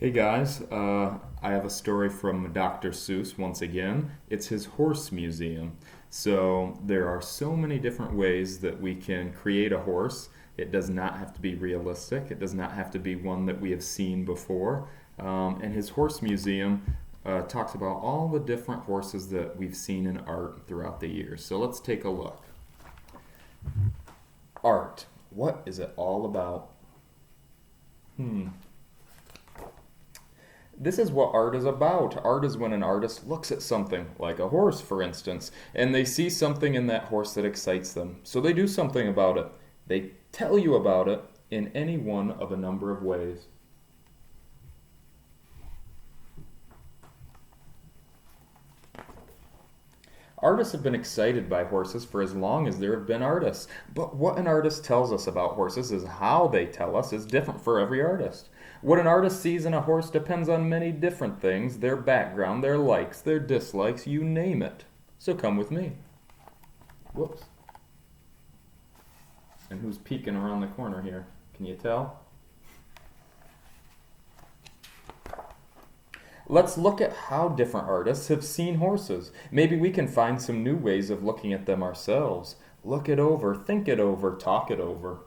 Hey guys, I have a story from Dr. Seuss once again. It's his horse museum. So there are so many different ways that we can create a horse. It does not have to be realistic. It does not have to be one that we have seen before. And his horse museum talks about all the different horses that we've seen in art throughout the years. So let's take a look. Art. What is it all about? This is what art is about. Art is when an artist looks at something, like a horse, for instance, and they see something in that horse that excites them. So they do something about it. They tell you about it in any one of a number of ways. Artists have been excited by horses for as long as there have been artists. But what an artist tells us about horses is how they tell us is different for every artist. What an artist sees in a horse depends on many different things, their background, their likes, their dislikes, you name it. So come with me. Whoops. And who's peeking around the corner here? Can you tell? Let's look at how different artists have seen horses. Maybe we can find some new ways of looking at them ourselves. Look it over, think it over, talk it over.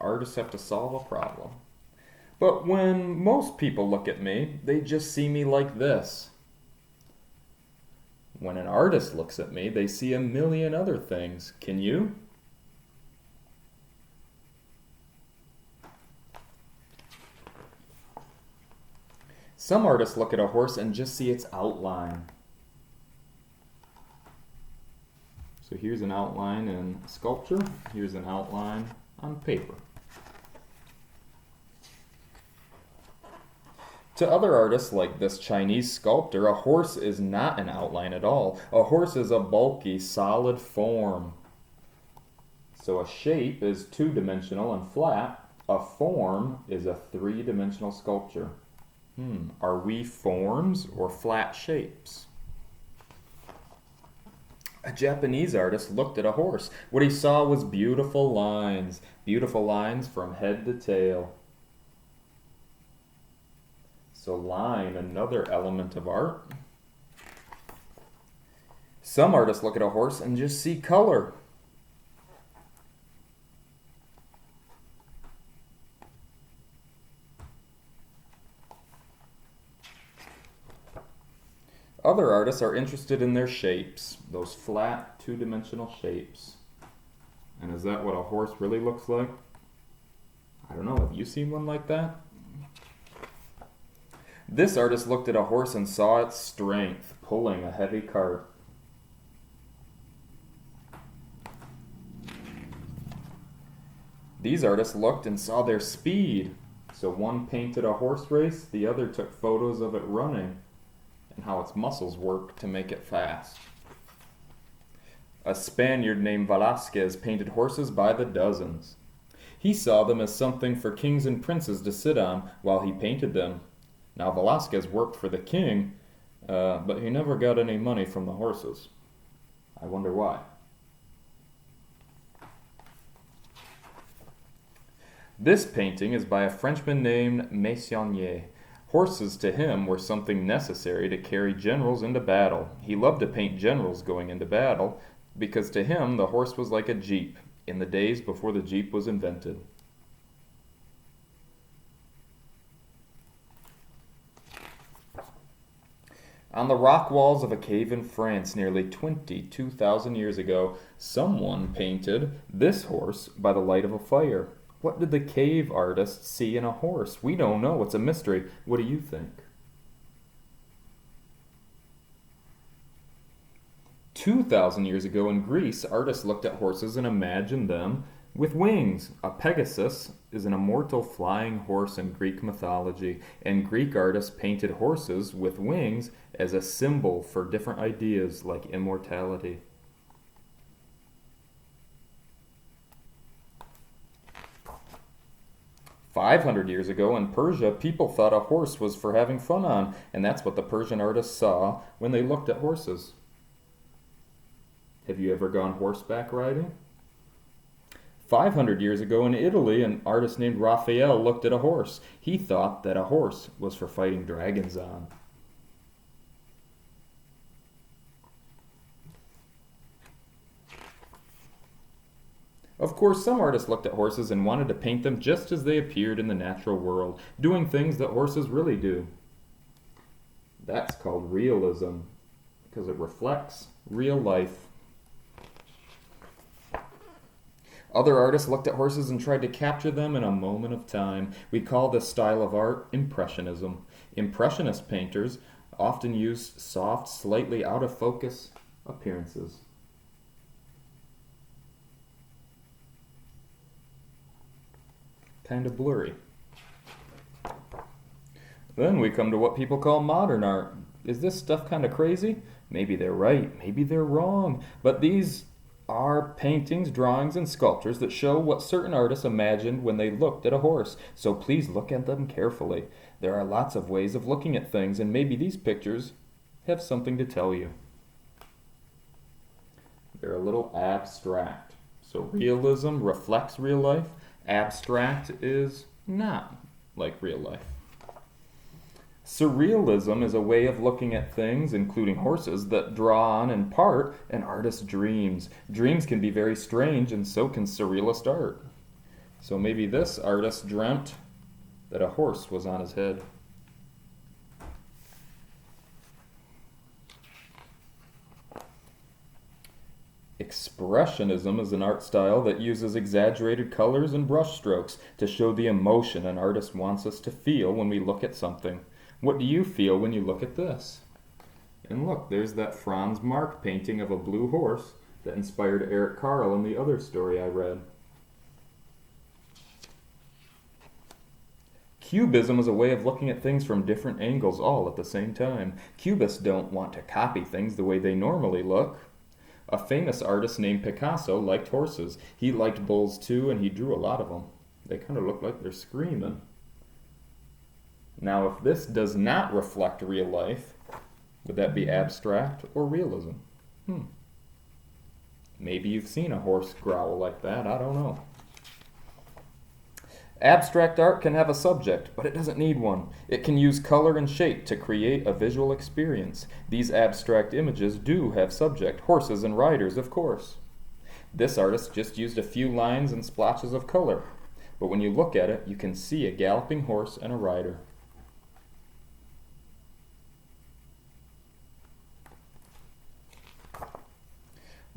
Artists have to solve a problem. But when most people look at me, they just see me like this. When an artist looks at me, they see a million other things. Can you? Some artists look at a horse and just see its outline. So here's an outline in sculpture. Here's an outline on paper. To other artists, like this Chinese sculptor, a horse is not an outline at all. A horse is a bulky, solid form. So a shape is two-dimensional and flat. A form is a three-dimensional sculpture. Are we forms or flat shapes? A Japanese artist looked at a horse. What he saw was beautiful lines from head to tail. So line, another element of art. Some artists look at a horse and just see color. Other artists are interested in their shapes, those flat, two-dimensional shapes. And is that what a horse really looks like? I don't know, have you seen one like that? This artist looked at a horse and saw its strength, pulling a heavy cart. These artists looked and saw their speed. So one painted a horse race, the other took photos of it running, and how its muscles work to make it fast. A Spaniard named Velázquez painted horses by the dozens. He saw them as something for kings and princes to sit on while he painted them. Now Velázquez worked for the king, but he never got any money from the horses. I wonder why. This painting is by a Frenchman named Meissonier. Horses to him were something necessary to carry generals into battle. He loved to paint generals going into battle because to him the horse was like a jeep in the days before the jeep was invented. On the rock walls of a cave in France nearly 22,000 years ago, someone painted this horse by the light of a fire. What did the cave artist see in a horse? We don't know. It's a mystery. What do you think? 2,000 years ago in Greece, artists looked at horses and imagined them with wings. A Pegasus is an immortal flying horse in Greek mythology, and Greek artists painted horses with wings as a symbol for different ideas like immortality. 500 years ago in Persia, people thought a horse was for having fun on, and that's what the Persian artists saw when they looked at horses. Have you ever gone horseback riding? 500 years ago in Italy, an artist named Raphael looked at a horse. He thought that a horse was for fighting dragons on. Of course, some artists looked at horses and wanted to paint them just as they appeared in the natural world, doing things that horses really do. That's called realism, because it reflects real life. Other artists looked at horses and tried to capture them in a moment of time. We call this style of art Impressionism. Impressionist painters often used soft, slightly out of focus appearances. Kind of blurry. Then we come to what people call modern art. Is this stuff kind of crazy? Maybe they're right, maybe they're wrong, but these are paintings, drawings, and sculptures that show what certain artists imagined when they looked at a horse. So please look at them carefully. There are lots of ways of looking at things, and maybe these pictures have something to tell you. They're a little abstract. So realism reflects real life. Abstract is not like real life. Surrealism is a way of looking at things, including horses, that draw on, in part, an artist's dreams. Dreams can be very strange, and so can surrealist art. So maybe this artist dreamt that a horse was on his head. Expressionism is an art style that uses exaggerated colors and brushstrokes to show the emotion an artist wants us to feel when we look at something. What do you feel when you look at this? And look, there's that Franz Marc painting of a blue horse that inspired Eric Carle in the other story I read. Cubism is a way of looking at things from different angles all at the same time. Cubists don't want to copy things the way they normally look. A famous artist named Picasso liked horses. He liked bulls too, and he drew a lot of them. They kind of look like they're screaming. Now, if this does not reflect real life, would that be abstract or realism? Maybe you've seen a horse growl like that, I don't know. Abstract art can have a subject, but it doesn't need one. It can use color and shape to create a visual experience. These abstract images do have subject, horses and riders, of course. This artist just used a few lines and splotches of color, but when you look at it, you can see a galloping horse and a rider.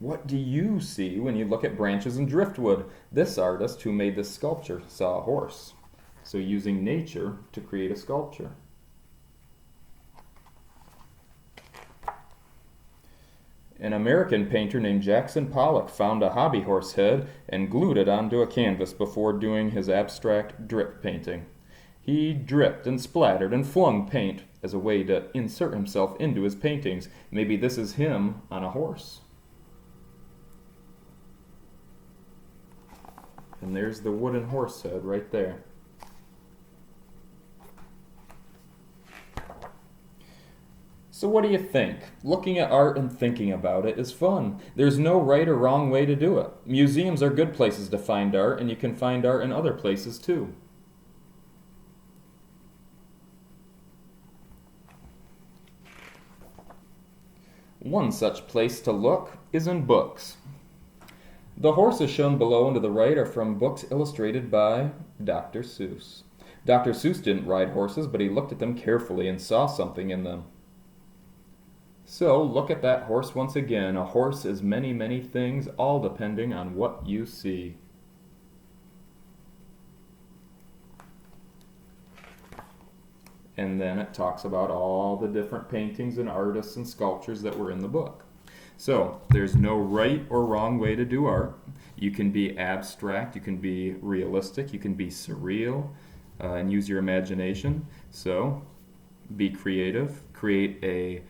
What do you see when you look at branches and driftwood? This artist who made this sculpture saw a horse, so using nature to create a sculpture. An American painter named Jackson Pollock found a hobby horse head and glued it onto a canvas before doing his abstract drip painting. He dripped and splattered and flung paint as a way to insert himself into his paintings. Maybe this is him on a horse. And there's the wooden horse head right there. So what do you think? Looking at art and thinking about it is fun. There's no right or wrong way to do it. Museums are good places to find art, and you can find art in other places too. One such place to look is in books. The horses shown below and to the right are from books illustrated by Dr. Seuss. Dr. Seuss didn't ride horses, but he looked at them carefully and saw something in them. So, look at that horse once again. A horse is many, many things, all depending on what you see. And then it talks about all the different paintings and artists and sculptures that were in the book. So, there's no right or wrong way to do art. You can be abstract, you can be realistic, you can be surreal, and use your imagination. So, be creative, create a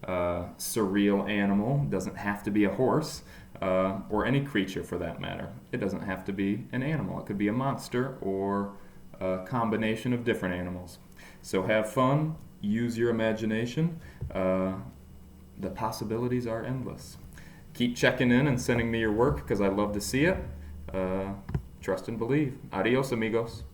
surreal animal. It doesn't have to be a horse, or any creature for that matter. It doesn't have to be an animal. It could be a monster or a combination of different animals. So have fun, use your imagination. The possibilities are endless. Keep checking in and sending me your work because I love to see it. trust and believe. Adios, amigos.